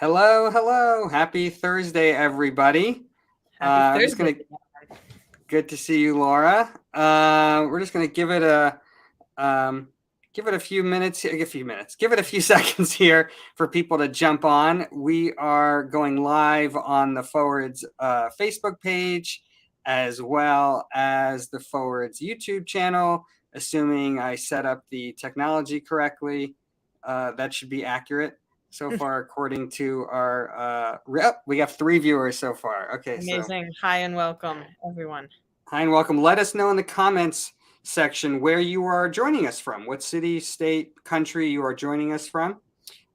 Hello, hello. Happy Thursday, everybody. Happy We're just Thursday. good to see you, Laura. We're just gonna give it a few minutes, give it a few seconds here for people to jump on. We are going live on the Forwards Facebook page as well as the Forwards YouTube channel, assuming I set up the technology correctly. That should be accurate so far, according to our we have 3 viewers so far. Okay, Amazing. Hi and welcome, everyone. hi and welcome. Let us know in the comments section where you are joining us from, what city, state, country you are joining us from.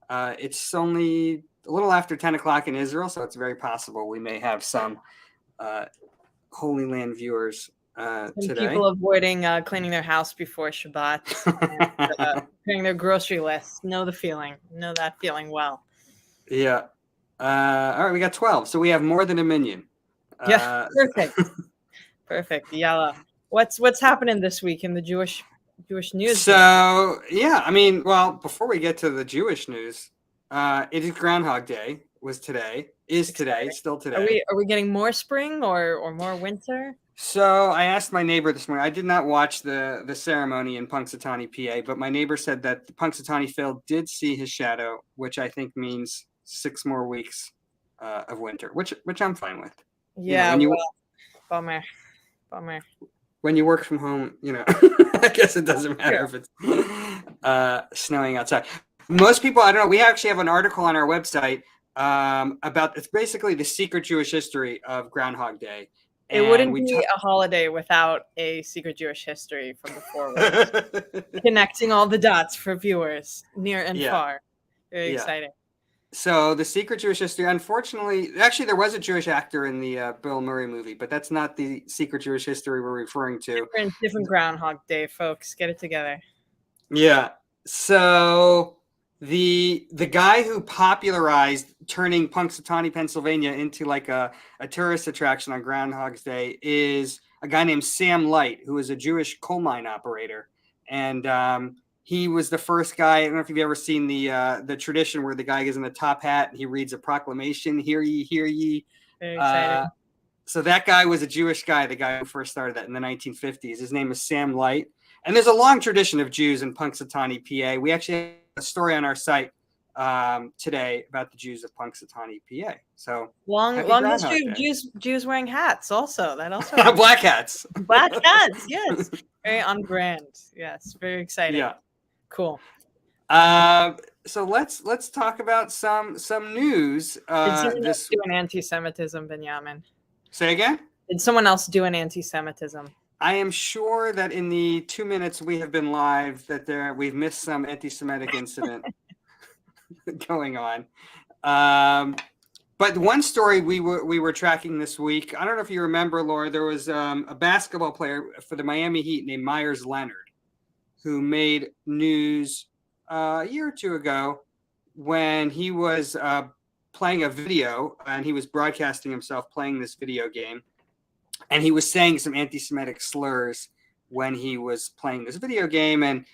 It's only a little after 10 o'clock in Israel, so it's very possible we may have some Holy Land viewers today. People avoiding cleaning their house before Shabbat and preparing their grocery list. Know the feeling. Know that feeling well. Yeah. All right, we got 12, so we have more than a minion. Yeah, perfect. Perfect. Yalla. What's happening this week in the Jewish news? So yeah, I mean, well, before we get to the Jewish news, it is Groundhog Day. Was today? Is today? Still today? Are we getting more spring or more winter? So I asked my neighbor this morning. I did not watch the ceremony in Punxsutawney, PA, but my neighbor said that Punxsutawney Phil did see his shadow, which I think means 6 more weeks of winter, which I'm fine with. Yeah, bummer. When you work from home, I guess it doesn't matter if it's snowing outside. Most people, I don't know. We actually have an article on our website about it's basically the secret Jewish history of Groundhog Day. It wouldn't be a holiday without a secret Jewish history from the forward. Connecting all the dots for viewers near and far. Very exciting. So the secret Jewish history, unfortunately, actually there was a Jewish actor in the Bill Murray movie, but that's not the secret Jewish history we're referring to. Different Groundhog Day, folks. Get it together. Yeah. So the guy who popularized turning Punxsutawney, Pennsylvania into like a tourist attraction on Groundhog's Day is a guy named Sam Light, who is a Jewish coal mine operator. And he was the first guy. I don't know if you've ever seen the tradition where the guy is in a top hat and he reads a proclamation, "Hear ye, hear ye." Very exciting. So that guy was a Jewish guy, the guy who first started that in the 1950s. His name is Sam Light. And there's a long tradition of Jews in Punxsutawney, PA. We actually have a story on our site today about the Jews of Punxsutawney, PA. So long history of Jews wearing hats. Also, that also black hats. Black hats, yes, very on brand. Yes, very exciting. Yeah, cool. So let's talk about some news. Did someone else do an anti-Semitism, Benyamin? Say again? Did someone else do an anti-Semitism? I am sure that in the 2 minutes we have been live, that we've missed some anti-Semitic incident going on. But one story we were tracking this week, I don't know if you remember, Laura, there was a basketball player for the Miami Heat named Leonard, who made news a year or two ago when he was playing a video and he was broadcasting himself playing this video game. And he was saying some anti-Semitic slurs when he was playing this video game, and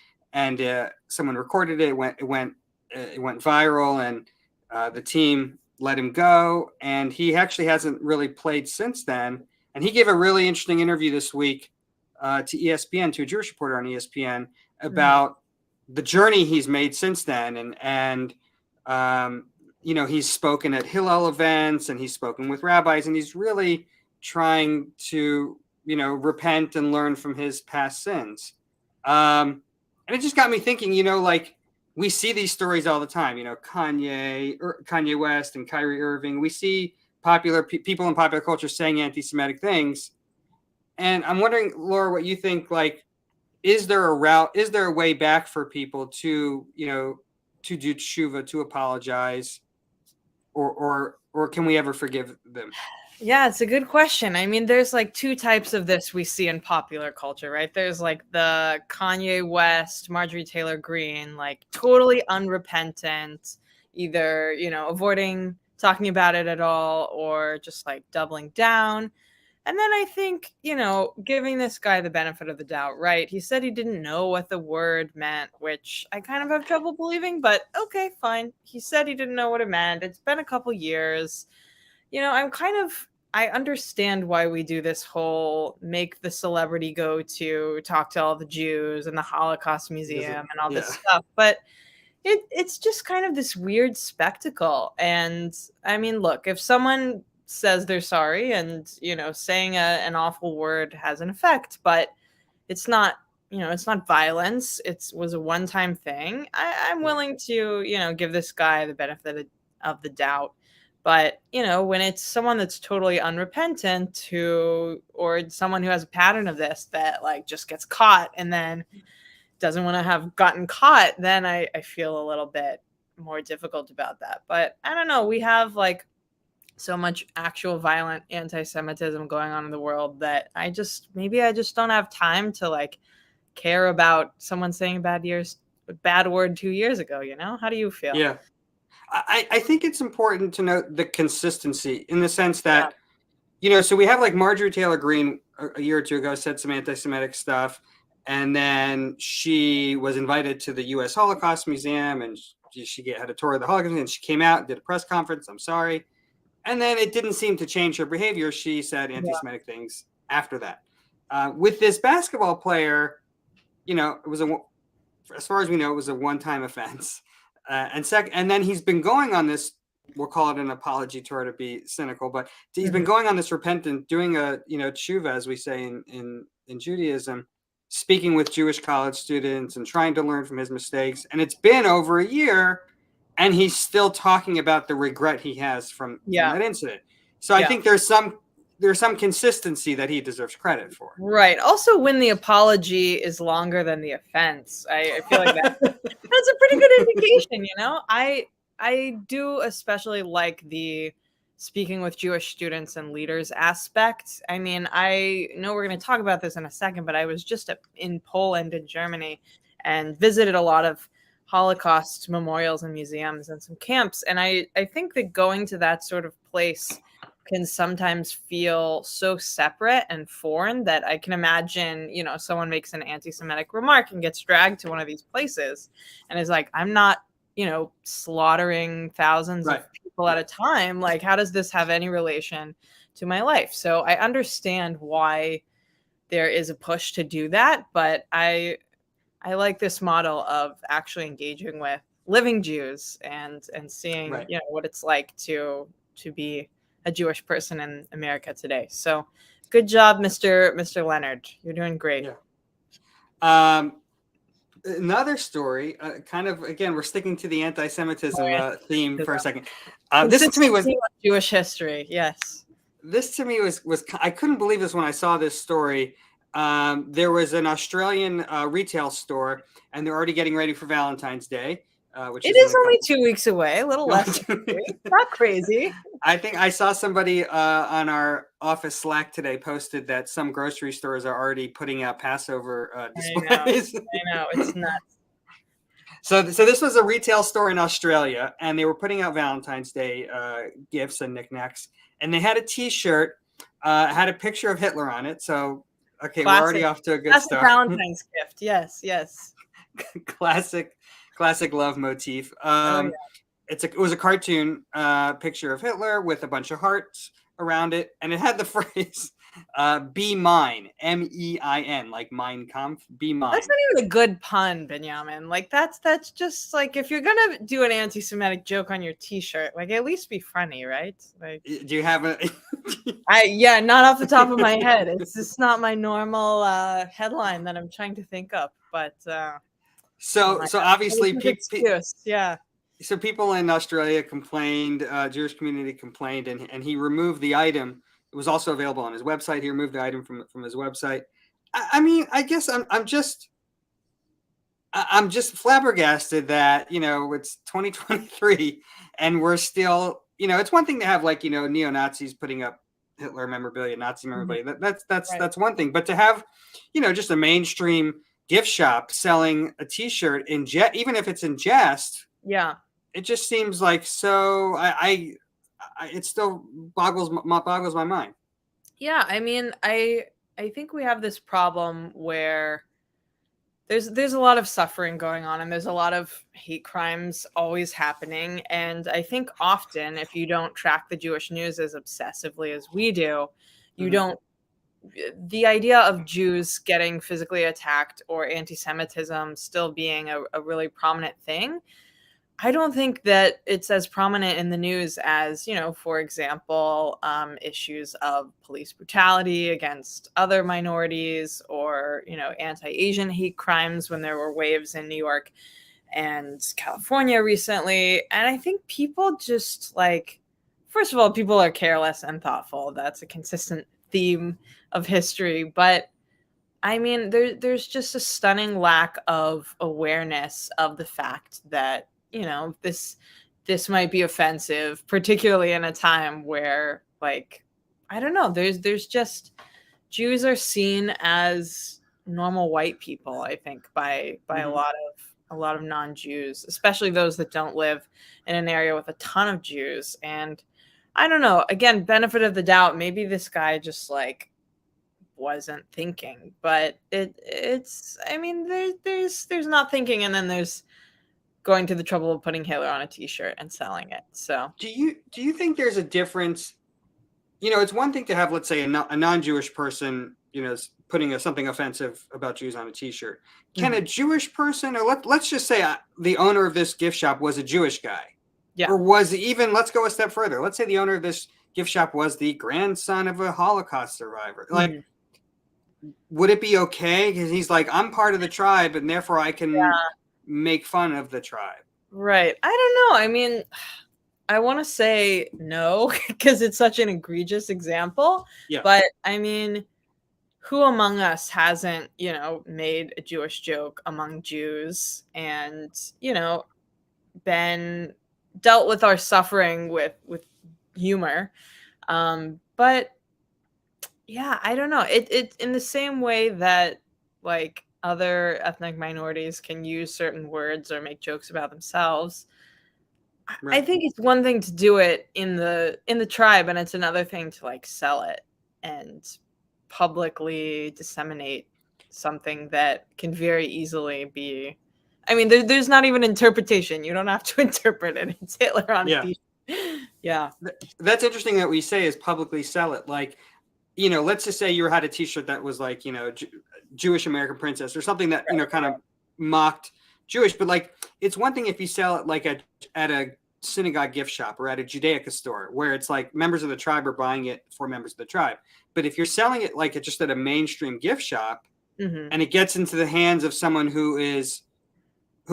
someone recorded it. It went viral, and the team let him go. And he actually hasn't really played since then. And he gave a really interesting interview this week to ESPN, to a Jewish reporter on ESPN, about the journey he's made since then. And he's spoken at Hillel events, and he's spoken with rabbis, and he's really trying to, repent and learn from his past sins. And it just got me thinking, like we see these stories all the time, Kanye West and Kyrie Irving. We see popular people in popular culture saying anti-Semitic things. And I'm wondering, Laura, what you think, like, is there a way back for people to, to do tshuva, to apologize, or can we ever forgive them? Yeah, it's a good question. I mean, there's like 2 types of this we see in popular culture, right? There's like the Kanye West, Marjorie Taylor Greene, like totally unrepentant, either, avoiding talking about it at all or just like doubling down. And then I think, giving this guy the benefit of the doubt, right? He said he didn't know what the word meant, which I kind of have trouble believing, but okay, fine. He said he didn't know what it meant. It's been a couple years. I understand why we do this whole make the celebrity go to talk to all the Jews and the Holocaust Museum and all this stuff, but it's just kind of this weird spectacle. And I mean, look, if someone says they're sorry and, saying an awful word has an effect, but it's not, it's not violence. It was a one-time thing. I'm willing to, give this guy the benefit of the doubt. But, when it's someone that's totally unrepentant or someone who has a pattern of this that like just gets caught and then doesn't want to have gotten caught, then I feel a little bit more difficult about that. But I don't know. We have like so much actual violent anti-Semitism going on in the world that maybe I just don't have time to like care about someone saying a bad word 2 years ago. How do you feel? Yeah. I think it's important to note the consistency in the sense that, so we have like Marjorie Taylor Greene a year or two ago said some anti-Semitic stuff. And then she was invited to the U.S. Holocaust Museum and she had a tour of the Holocaust Museum and she came out and did a press conference. I'm sorry. And then it didn't seem to change her behavior. She said anti-Semitic things after that. With this basketball player, it was as far as we know, it was a one-time offense. And then he's been going on this, we'll call it an apology tour to be cynical, but he's been going on this repentant, doing a, tshuva, as we say in Judaism, speaking with Jewish college students and trying to learn from his mistakes. And it's been over a year and he's still talking about the regret he has from that incident. So I think there's some consistency that he deserves credit for. Right. Also, when the apology is longer than the offense, I feel like that's a pretty good indication, I do especially like the speaking with Jewish students and leaders aspect. I mean, I know we're going to talk about this in a second, but I was just in Poland and Germany and visited a lot of Holocaust memorials and museums and some camps. And I think that going to that sort of place can sometimes feel so separate and foreign that I can imagine, someone makes an anti-Semitic remark and gets dragged to one of these places and is like, I'm not, slaughtering thousands of people at a time. Like, how does this have any relation to my life? So I understand why there is a push to do that, but I like this model of actually engaging with living Jews and seeing, what it's like to be a Jewish person in America today. So good job, Mr. Leonard. You're doing great. Yeah. Another story, kind of, again, we're sticking to the anti-Semitism theme for a second. This to me was Jewish history. Yes. This to me was I couldn't believe this when I saw this story. There was an Australian retail store and they're already getting ready for Valentine's Day. Which is only 2 weeks away, a little less. Not crazy. I think I saw somebody on our office Slack today posted that some grocery stores are already putting out Passover displays. I know, it's nuts. So this was a retail store in Australia, and they were putting out Valentine's Day gifts and knickknacks, and they had a T-shirt, had a picture of Hitler on it. So, okay, classic. We're already off to a good start. Valentine's gift, yes. Classic love motif. It was a cartoon picture of Hitler with a bunch of hearts around it, and it had the phrase "Be mine," MEIN, like Mein Kampf. Be mine. That's not even a good pun, Benyamin. Like that's just like if you're gonna do an anti-Semitic joke on your T-shirt, like at least be funny, right? Like, do you have a? Not off the top of my head. It's just not my normal headline that I'm trying to think of, but. So obviously, So people in Australia complained, Jewish community complained, and he removed the item. It was also available on his website. He removed the item from his website. I mean, I guess I'm just flabbergasted that it's 2023 and we're still it's one thing to have like neo-Nazis putting up Hitler memorabilia, Nazi memorabilia. That's one thing, but to have just a mainstream gift shop selling a T-shirt in even if it's in jest, it just seems like so. It still boggles my mind. Yeah, I mean, I think we have this problem where there's a lot of suffering going on, and there's a lot of hate crimes always happening, and I think often if you don't track the Jewish news as obsessively as we do, you Hmm. don't the idea of Jews getting physically attacked or anti-Semitism still being a really prominent thing, I don't think that it's as prominent in the news as, for example, issues of police brutality against other minorities, or, anti-Asian hate crimes when there were waves in New York and California recently. And I think people just like, first of all, people are careless and thoughtful. That's a consistent theme of history. But I mean, there's just a stunning lack of awareness of the fact that, this might be offensive, particularly in a time where, like, I don't know, there's just Jews are seen as normal white people, I think, by Hmm. a lot of non-Jews, especially those that don't live in an area with a ton of Jews. And I don't know, again, benefit of the doubt, maybe this guy just like wasn't thinking, but it's I mean there's not thinking, and then there's going to the trouble of putting Hitler on a t-shirt and selling it. So Do you think there's a difference? It's one thing to have, let's say, a non-Jewish person, putting something offensive about Jews on a T-shirt. Can a mhm. Jewish person, or let's just say the owner of this gift shop was a Jewish guy, Yeah. or was even, let's go a step further. Let's say the owner of this gift shop was the grandson of a Holocaust survivor. Like, Mhm. would it be okay? Because he's like, I'm part of the tribe, and therefore I can Yeah, make fun of the tribe. right. I don't know. I mean, I want to say no because it's such an egregious example, Yeah. but I mean, who among us hasn't, made a Jewish joke among Jews and, been dealt with our suffering with humor. But yeah, I don't know. It in the same way that like other ethnic minorities can use certain words or make jokes about themselves. I Right. think it's one thing to do it in the tribe, and it's another thing to like sell it and publicly disseminate something that can very easily be. I mean, there's not even interpretation. You don't have to interpret it. It's Hitler on a Yeah. t-shirt. Yeah. That's interesting that we say is publicly sell it. Like, let's just say you had a T-shirt that was like, Jewish American Princess or something that kind of mocked Jewish. But like, it's one thing if you sell it like at a synagogue gift shop or at a Judaica store where it's like members of the tribe are buying it for members of the tribe. But if you're selling it like just at a mainstream gift shop Hmm. and it gets into the hands of someone who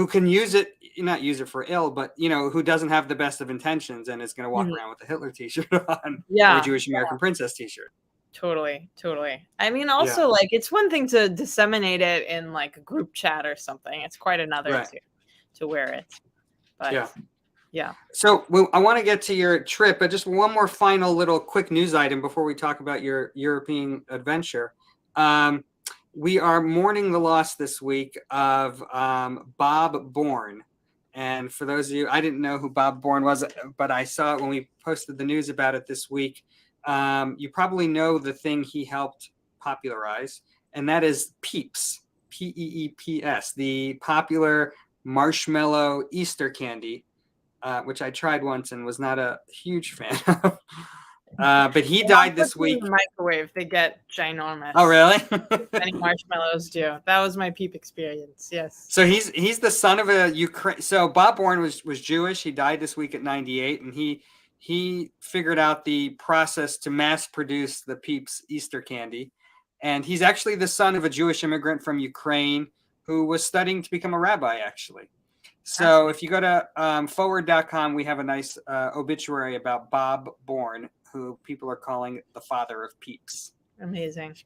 can use it, not use it for ill, but who doesn't have the best of intentions and is going to walk Hmm. around with a Hitler T-shirt on or a Yeah. Jewish American Princess T-shirt. Totally, totally. I mean, Yeah. also, like, it's one thing to disseminate it in like a group chat or something. It's quite another Right. to wear it. But Yeah. yeah. So I want to get to your trip, but just one more final little quick news item before we talk about your European adventure. Um, we are mourning the loss this week of Bob Bourne. And for those of you, I didn't know who Bob Bourne was, but I saw it when we posted the news about it this week. You probably know the thing he helped popularize, and that is Peeps, Peeps, the popular marshmallow Easter candy, which I tried once and was not a huge fan of. But he They don't died put this them in week. the microwave. They get Oh, ginormous. really? Many marshmallows do. That was my peep experience. Yes. So he's the son of a Ukraine. So Bob Bourne was Jewish. He died this week at 98, and he figured out the process to mass produce the Peeps Easter candy. And he's actually the son of a Jewish immigrant from Ukraine who was studying to become a rabbi, actually. So Fascinating. if you go to forward.com, we have a nice obituary about Bob Bourne, who people are calling the father of Peeps. Amazing.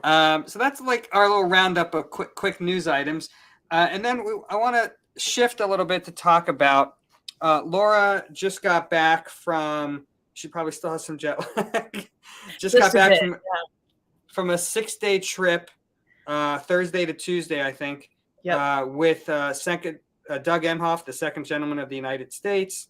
So that's like our little roundup of quick news items. And then I want to shift a little bit to talk about Laura just got back from, she probably still has some jet lag, just got Just a back bit. from a 6-day trip, Thursday to Tuesday, I think, Yep. with Doug Emhoff, the second gentleman of the United States,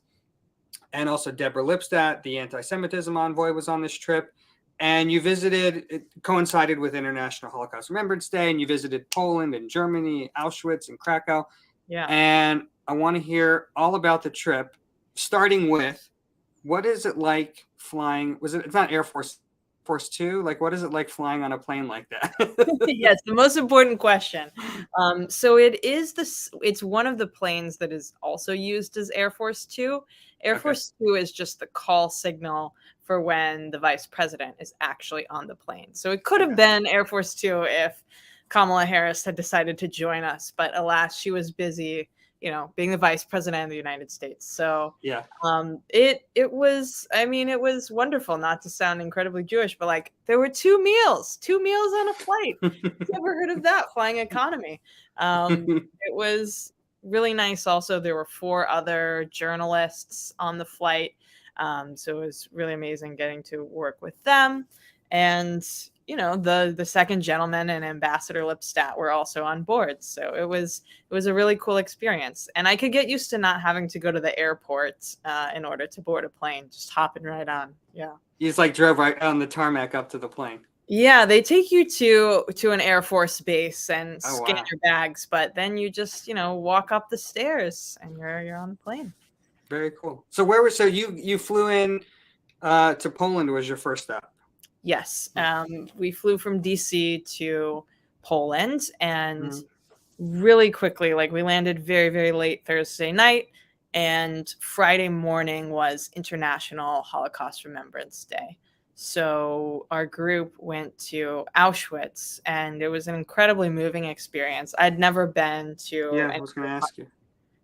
and also Deborah Lipstadt, the anti-Semitism envoy, was on this trip. and you visited, it coincided with International Holocaust Remembrance Day, and you visited Poland and Germany, Auschwitz and Krakow. Yeah. And I want to hear all about the trip, starting with, what is it like flying? It's not Air Force Two? Like, what is it like flying on a plane like that? Yes, the most important question. So it's one of the planes that is also used as Air Force Two. Air Okay. Force Two is just the call signal for when the vice president is actually on the plane. So it could have been Air Force Two if Kamala Harris had decided to join us, but alas, she was busy, being the vice president of the United States. So Yeah. it was, I mean, it was wonderful, not to sound incredibly Jewish, but like there were two meals on a flight. Never heard of that, flying economy. It was really nice. Also, there were 4 other journalists on the flight. So it was really amazing getting to work with them. And the second gentleman and Ambassador Lipstadt were also on board. So it was a really cool experience. And I could get used to not having to go to the airport in order to board a plane, just hopping right on. Yeah. You just like drove right on the tarmac up to the plane. Yeah, they take you to an Air Force base and scan wow. your bags, but then you just, walk up the stairs and you're on the plane. Very cool. So you flew in to Poland was your first stop? Yes. We flew from DC to Poland, and really quickly, like we landed very, very late Thursday night, and Friday morning was International Holocaust Remembrance Day. So our group went to Auschwitz, and it was an incredibly moving experience. I'd never been to Yeah, I was going to ask you.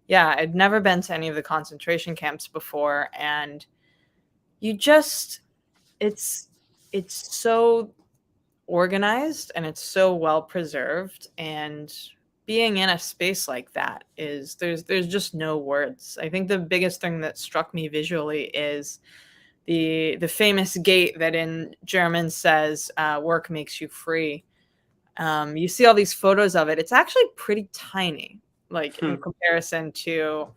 Yeah, I'd never been to any of the concentration camps before, and you just it's so organized and it's so well preserved, and being in a space like that is there's just no words. I think the biggest thing that struck me visually is the famous gate that in German says work makes you free. You see all these photos of it. It's actually pretty tiny, like in comparison to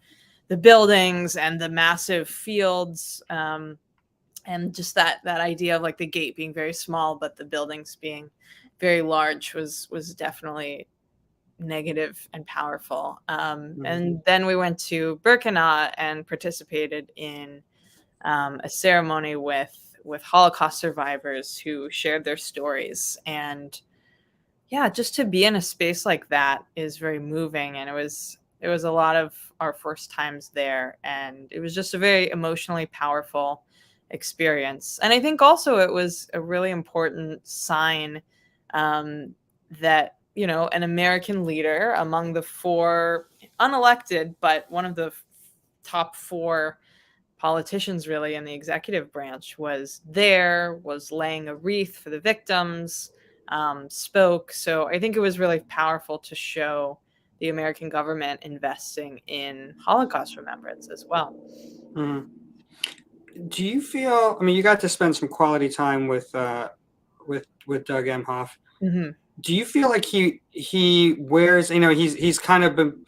the buildings and the massive fields. And just that idea of like the gate being very small, but the buildings being very large was definitely negative and powerful. And then we went to Birkenau and participated in a ceremony with Holocaust survivors who shared their stories. And yeah, just to be in a space like that is very moving. And it was a lot of our first times there, and it was just a very emotionally powerful experience. And I think also it was a really important sign that an American leader among the 4 unelected, but one of the top 4 politicians really in the executive branch was laying a wreath for the victims, spoke. So I think it was really powerful to show the American government investing in Holocaust remembrance as well. Do you feel, I mean, you got to spend some quality time with Doug Emhoff. Do you feel like he wears, he's kind of been,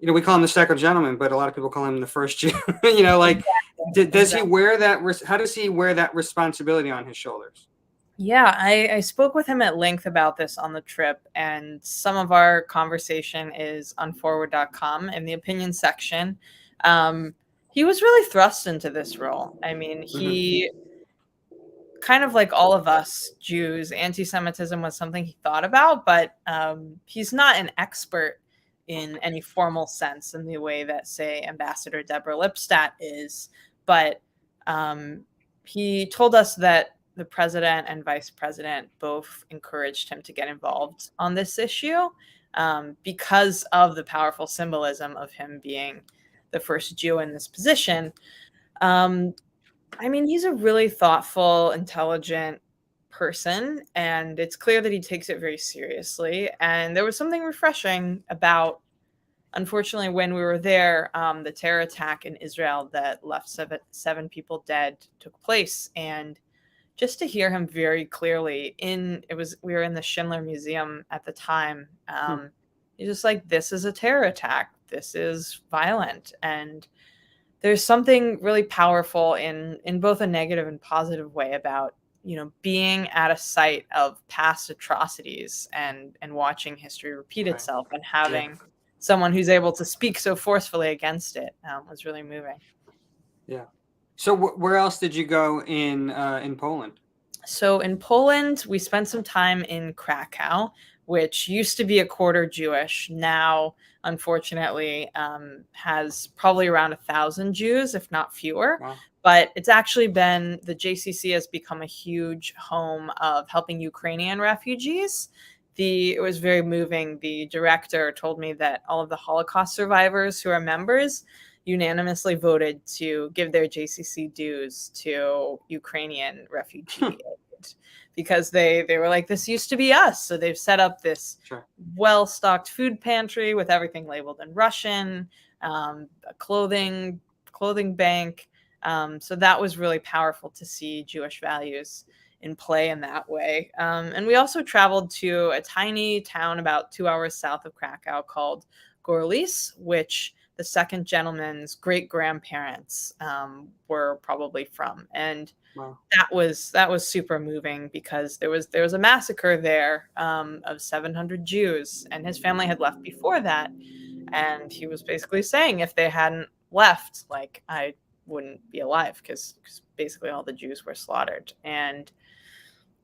we call him the second gentleman, but a lot of people call him the first Jew. Does he wear that? How does he wear that responsibility on his shoulders? Yeah, I spoke with him at length about this on the trip, and some of our conversation is on forward.com in the opinion section. He was really thrust into this role. I mean, he kind of like all of us Jews, anti-Semitism was something he thought about, but he's not an expert in any formal sense in the way that, say, Ambassador Deborah Lipstadt is. But he told us that the president and vice president both encouraged him to get involved on this issue because of the powerful symbolism of him being the first Jew in this position. I mean, he's a really thoughtful, intelligent person, and it's clear that he takes it very seriously. And there was something refreshing about, unfortunately, when we were there, the terror attack in Israel that left seven people dead took place. And just to hear him very clearly we were in the Schindler Museum at the time. He's just like, this is a terror attack. This is violent. And there's something really powerful in both a negative and positive way about being at a site of past atrocities and watching history repeat itself and having someone who's able to speak so forcefully against it was really moving. Yeah. So where else did you go in Poland? So in Poland, we spent some time in Krakow, which used to be a quarter Jewish. Now, unfortunately, has probably around 1,000 Jews, if not fewer. Wow. But it's actually been, the JCC has become a huge home of helping Ukrainian refugees. It was very moving. The director told me that all of the Holocaust survivors who are members unanimously voted to give their JCC dues to Ukrainian refugee aid because they were like, this used to be us. So they've set up this well-stocked food pantry with everything labeled in Russian, a clothing bank. So that was really powerful to see Jewish values in play in that way. And we also traveled to a tiny town about 2 hours south of Krakow called Gorlice, which the second gentleman's great-grandparents were probably from. And that was super moving because there was a massacre there of 700 Jews, and his family had left before that. And he was basically saying if they hadn't left, like, I wouldn't be alive because basically all the Jews were slaughtered. And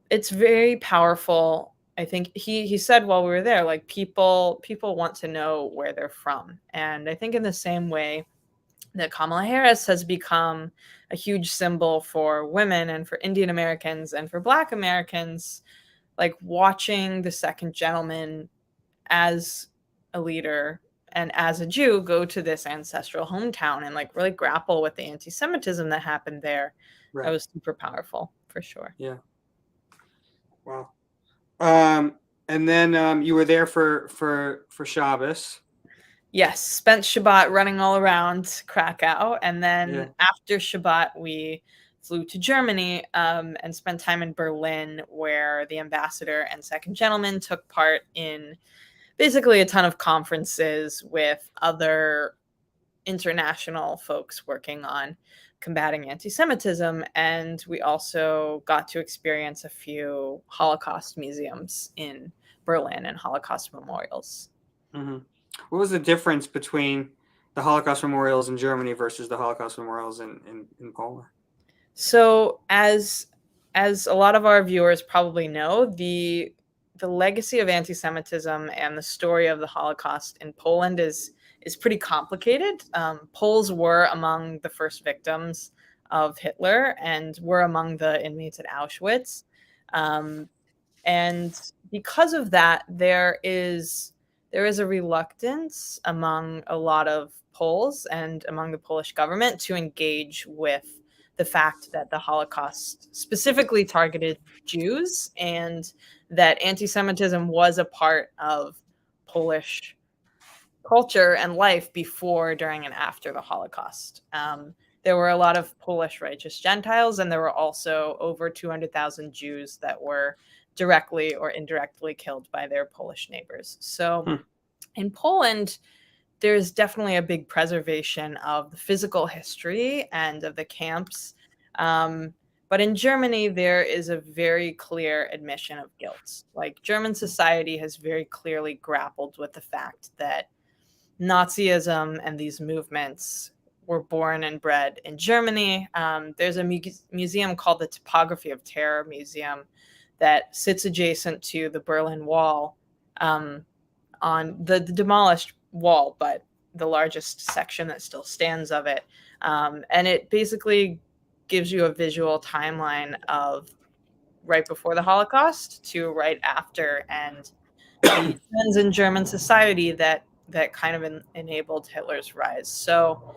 it's very powerful. I think he said while we were there, like, people want to know where they're from. And I think in the same way that Kamala Harris has become a huge symbol for women and for Indian Americans and for Black Americans, like, watching the second gentleman as a leader and as a Jew go to this ancestral hometown and like really grapple with the anti-Semitism that happened there. Right. That was super powerful for sure. Yeah. Wow. And then you were there for Shabbos. Yes, spent Shabbat running all around Krakow, and then after Shabbat we flew to Germany and spent time in Berlin, where the ambassador and second gentleman took part in basically a ton of conferences with other international folks working on combating anti-Semitism. And we also got to experience a few Holocaust museums in Berlin and Holocaust memorials. Mm-hmm. What was the difference between the Holocaust memorials in Germany versus the Holocaust memorials in Poland? So as a lot of our viewers probably know, the legacy of anti-Semitism and the story of the Holocaust in Poland is pretty complicated. Poles were among the first victims of Hitler and were among the inmates at Auschwitz. And because of that, there is a reluctance among a lot of Poles and among the Polish government to engage with the fact that the Holocaust specifically targeted Jews and that anti-Semitism was a part of Polish culture and life before, during, and after the Holocaust. There were a lot of Polish righteous Gentiles, and there were also over 200,000 Jews that were directly or indirectly killed by their Polish neighbors. So in Poland, there's definitely a big preservation of the physical history and of the camps. But in Germany, there is a very clear admission of guilt. Like, German society has very clearly grappled with the fact that Nazism and these movements were born and bred in Germany. There's a museum called the Topography of Terror Museum that sits adjacent to the Berlin Wall, on the demolished wall, but the largest section that still stands of it. And it basically gives you a visual timeline of right before the Holocaust to right after, and the trends in German society that kind of enabled Hitler's rise. So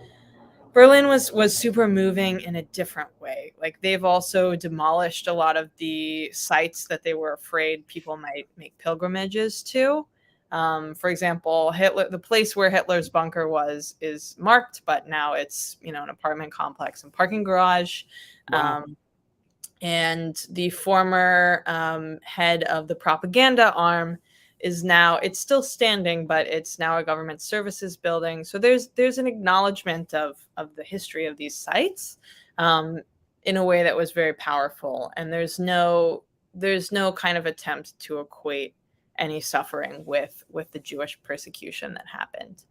Berlin was super moving in a different way. Like, they've also demolished a lot of the sites that they were afraid people might make pilgrimages to. For example, the place where Hitler's bunker was is marked, but now it's, an apartment complex and parking garage. Wow. And the former head of the propaganda arm is now, it's still standing, but it's now a government services building. So there's an acknowledgement of the history of these sites. in a way that was very powerful. And there's no kind of attempt to equate any suffering with the Jewish persecution that happened.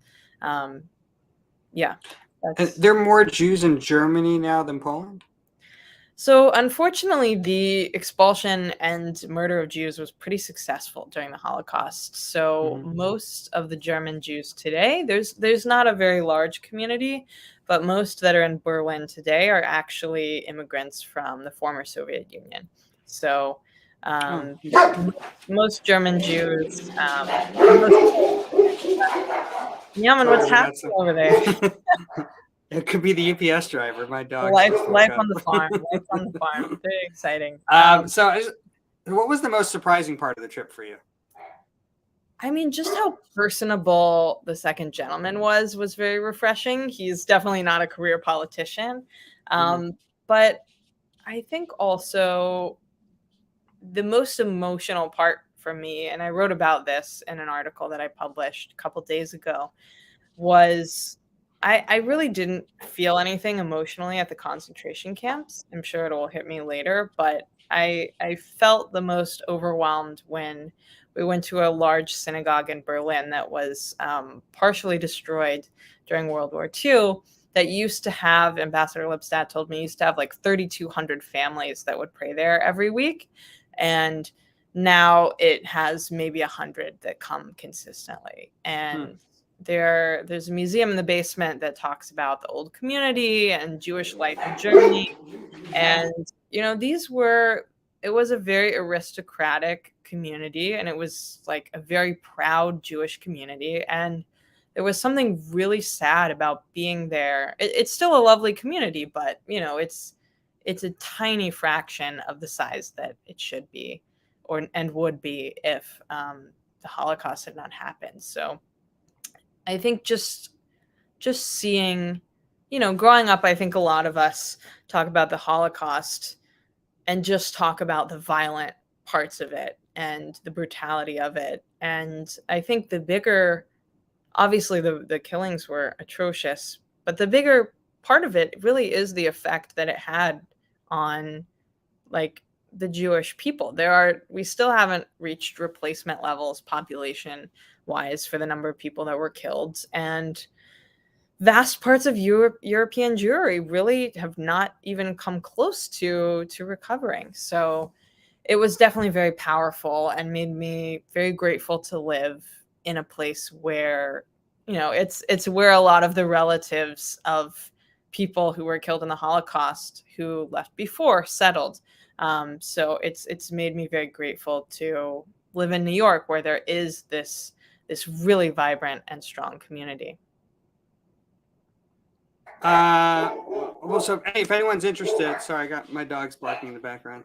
Yeah. There are more Jews in Germany now than Poland? So unfortunately, the expulsion and murder of Jews was pretty successful during the Holocaust. So most of the German Jews today, there's not a very large community, but most that are in Berlin today are actually immigrants from the former Soviet Union. So most German Jews, Benjamin, what's happening over there? It could be the UPS driver. My dog. Life on the farm. Life on the farm. Very exciting. So, what was the most surprising part of the trip for you? I mean, just how personable the second gentleman was very refreshing. He's definitely not a career politician, but I think also the most emotional part for me, and I wrote about this in an article that I published a couple days ago, was I really didn't feel anything emotionally at the concentration camps. I'm sure it'll hit me later, but I felt the most overwhelmed when we went to a large synagogue in Berlin that was partially destroyed during World War II. That used to have, Ambassador Lipstadt told me, used to have like 3,200 families that would pray there every week. And now it has maybe 100 that come consistently. And there's a museum in the basement that talks about the old community and Jewish life in Germany. And, it was a very aristocratic community, and it was like a very proud Jewish community. And there was something really sad about being there. It's still a lovely community, but, it's a tiny fraction of the size that it should be and would be if the Holocaust had not happened. So I think just seeing, growing up, I think a lot of us talk about the Holocaust and just talk about the violent parts of it and the brutality of it. And I think the bigger, obviously the killings were atrocious, but the bigger part of it really is the effect that it had on like the Jewish people. We still haven't reached replacement levels population wise for the number of people that were killed. And vast parts of European Jewry really have not even come close to recovering. So it was definitely very powerful and made me very grateful to live in a place where, it's where a lot of the relatives of people who were killed in the Holocaust who left before settled. So it's made me very grateful to live in New York, where there is this really vibrant and strong community. So if anyone's interested, sorry, I got my dogs barking in the background.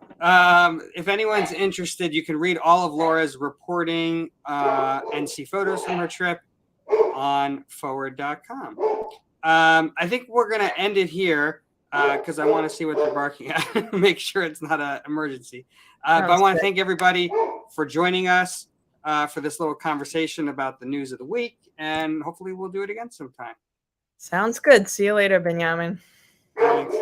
If anyone's interested, you can read all of Laura's reporting and see photos from her trip on forward.com. I think we're going to end it here because I want to see what they're barking at, make sure it's not an emergency. But I want to thank everybody for joining us for this little conversation about the news of the week, and hopefully we'll do it again sometime. Sounds good. See you later, Benjamin. Thanks.